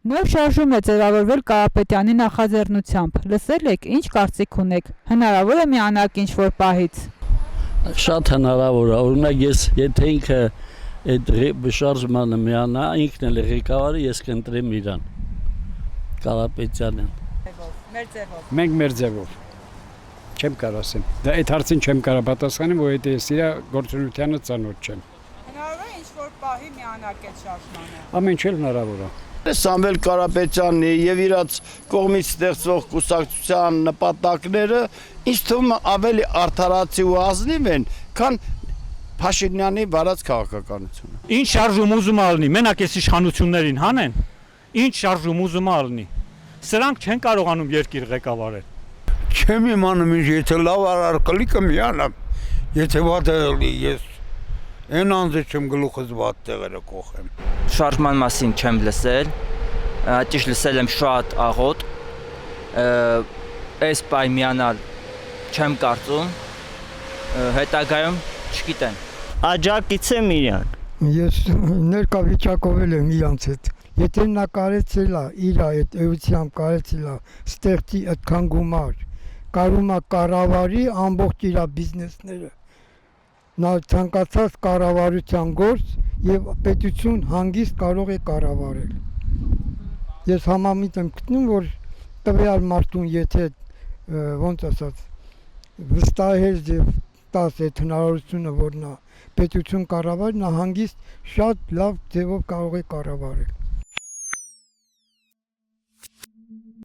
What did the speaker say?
Նոր շարժում է ձևավորվել Կարապետյանի նախաձեռնությամբ։ Լսել եք, ինչ կարծիք ունեք։ Հնարավոր է միանալ ինչ-որ պահից։ Շատ հնարավոր է, օրինակ ես եթե ինքը այդ շարժմանը միանա, ինքն էլ է ղեկավարը, ես կընտրեմ իրան, Կարապետյանին։ Մեր ձևով։ Մենք մեր ձևով։ Չեմ կարող ասեմ։ Դա այդ հարցին չեմ կարող պատասխանել, որովհետեւ ես իր գործունեությանը ծանոթ չեմ։ Հնարավոր է ինչ-որ պահի միանալ այդ շարժմանը։ Ամեն ինչ հնարավոր է։ Սամվել Կարապետյանն եւ իրաց կողմից ստեղծվող կուսակցության նպատակները ինձ թվում է ավելի արդարացի ու ազնիվ են, քան Փաշինյանի վարած քաղաքականությունը։ Ինչ շարժում ուզում ալնի, մենակ այս իշխանություններին հանեն, ինչ շարժում ուզում ալնի։ Սրանք չեն կարողանում երկիր ղեկավարել։ Չեմ իմանում ինչ, եթե լավ արարքալի կմիանամ, եթե վատ եղլի, ես այն անձը չեմ գլուխս վատ տեղերը կողեմ։ Շարժման մասին չեմ լսել, ճիշտ լսել եմ շատ աղոտ, այս պայ միանալ չեմ կարծում, հետագայում չգիտեմ։ Աջակից եմ իրան։ Ես ներկա վիճակով եմ իրանց հետ։ Եթե նա կարեցել է իր այդ էությամբ կարեցել է ստեղծի այդքան գումար, կարում է կառավարի ամբողջ իր բիզնեսները։ Նա ցանկացած կառավարության գործ եւ պետություն հանգիստ կարող է կառավարել։ Ես համամիտ եմ գտնում, որ տվյալ մարդուն եթե ոնց ասած վստահել եւ տաս այդ հնարավորությունը, որ նա պետություն կառավարի, նա հանգիստ շատ լավ ձևով կարող է կառավարել։